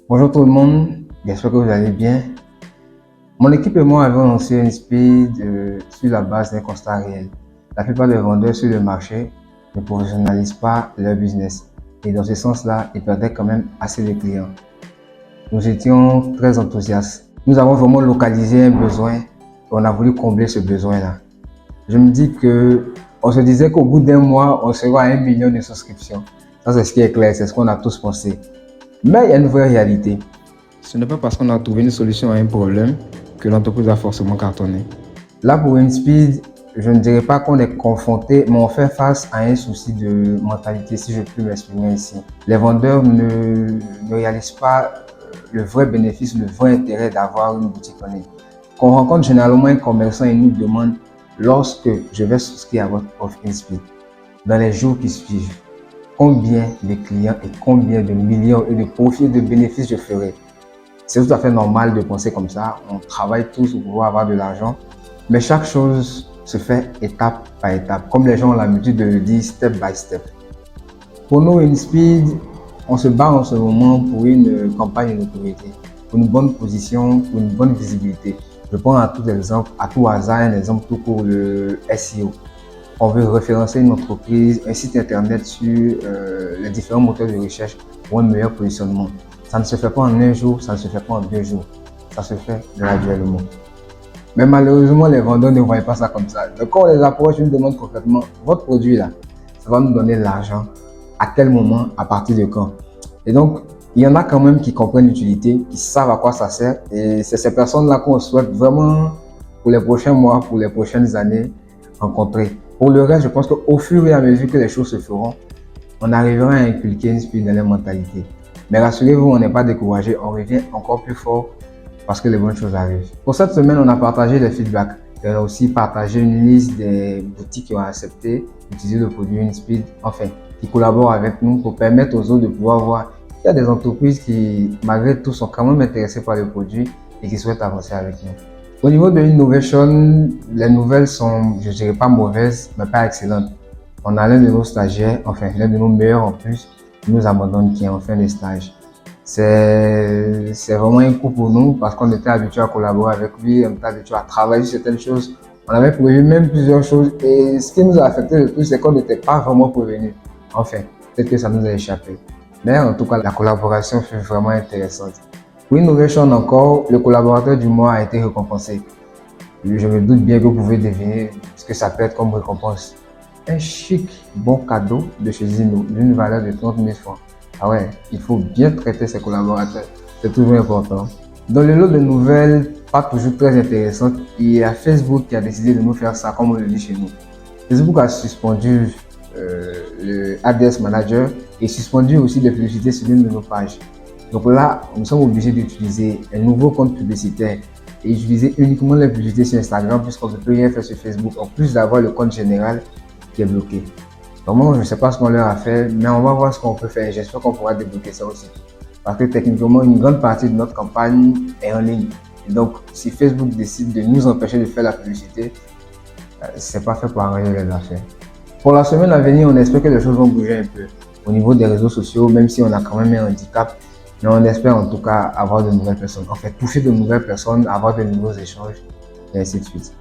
Bonjour tout le monde, j'espère que vous allez bien. Mon équipe et moi avons lancé une speed sur la base d'un constat réel. La plupart des vendeurs sur le marché ne professionnalisent pas leur business et dans ce sens-là, ils perdaient quand même assez de clients. Nous étions très enthousiastes. Nous avons vraiment localisé un besoin et on a voulu combler ce besoin-là. Je me dis que on se disait qu'au bout d'un mois, on sera à 1 million de souscriptions. Ça, c'est ce qui est clair, c'est ce qu'on a tous pensé. Mais il y a une vraie réalité. Ce n'est pas parce qu'on a trouvé une solution à un problème que l'entreprise a forcément cartonné. Là, pour InSpeed, je ne dirais pas qu'on est confronté, mais on fait face à un souci de mentalité, si je peux m'exprimer ici. Les vendeurs ne réalisent pas le vrai bénéfice, le vrai intérêt d'avoir une boutique en ligne. On rencontre généralement un commerçant et nous demande lorsque je vais souscrire à votre offre InSpeed, dans les jours qui suivent, combien de clients et combien de millions et de profits et de bénéfices je ferai. C'est tout à fait normal de penser comme ça. On travaille tous pour pouvoir avoir de l'argent. Mais chaque chose se fait étape par étape. Comme les gens ont l'habitude de le dire, step by step. Pour nous, InSpeed, on se bat en ce moment pour une campagne de notoriété, pour une bonne position, pour une bonne visibilité. Je prends à tout hasard, un exemple tout pour le SEO. On veut référencer une entreprise, un site internet sur les différents moteurs de recherche pour un meilleur positionnement. Ça ne se fait pas en un jour, ça ne se fait pas en 2 jours. Ça se fait graduellement. Mais malheureusement, les vendeurs ne voient pas ça comme ça. Donc, quand on les approche, ils nous demandent concrètement, votre produit là, ça va nous donner de l'argent. À quel moment, à partir de quand? Et donc, il y en a quand même qui comprennent l'utilité, qui savent à quoi ça sert. Et c'est ces personnes-là qu'on souhaite vraiment, pour les prochains mois, pour les prochaines années, rencontrer. Pour le reste, je pense qu'au fur et à mesure que les choses se feront, on arrivera à inculquer une spirit dans les mentalités. Mais rassurez-vous, on n'est pas découragé, on revient encore plus fort parce que les bonnes choses arrivent. Pour cette semaine, on a partagé les feedbacks. Et on a aussi partagé une liste des boutiques qui ont accepté d'utiliser le produit InSpeed, enfin, qui collaborent avec nous pour permettre aux autres de pouvoir voir qu'il y a des entreprises qui, malgré tout, sont quand même intéressées par le produit et qui souhaitent avancer avec nous. Au niveau de l'innovation, les nouvelles sont, je dirais pas mauvaises, mais pas excellentes. On a l'un de nos stagiaires, enfin l'un de nos meilleurs en plus, qui nous abandonne, qui est en fin de stage. C'est vraiment un coup pour nous parce qu'on était habitué à collaborer avec lui, on était habitué à travailler sur certaines choses. On avait prévu même plusieurs choses et ce qui nous a affecté le plus, c'est qu'on n'était pas vraiment prévenus. Enfin, peut-être que ça nous a échappé. Mais en tout cas, la collaboration fut vraiment intéressante. Pour Innovation encore, le collaborateur du mois a été récompensé. Je me doute bien que vous pouvez deviner ce que ça peut être comme récompense. Un chic bon cadeau de chez Zino d'une valeur de 30 000 francs. Ah ouais, il faut bien traiter ses collaborateurs, c'est toujours important. Dans le lot de nouvelles, pas toujours très intéressantes, il y a Facebook qui a décidé de nous faire ça comme on le dit chez nous. Facebook a suspendu le ADS Manager et suspendu aussi les publicités sur l'une de nos pages. Donc là, nous sommes obligés d'utiliser un nouveau compte publicitaire et utiliser uniquement les publicités sur Instagram puisqu'on ne peut rien faire sur Facebook en plus d'avoir le compte général qui est bloqué. Donc moi, je ne sais pas ce qu'on leur a fait, mais on va voir ce qu'on peut faire. J'espère qu'on pourra débloquer ça aussi. Parce que techniquement, une grande partie de notre campagne est en ligne. Et donc, si Facebook décide de nous empêcher de faire la publicité, c'est pas fait pour arranger les affaires. Pour la semaine à venir, on espère que les choses vont bouger un peu au niveau des réseaux sociaux, même si on a quand même un handicap. Mais on espère en tout cas avoir de nouvelles personnes. En fait, toucher de nouvelles personnes, avoir de nouveaux échanges, et ainsi de suite.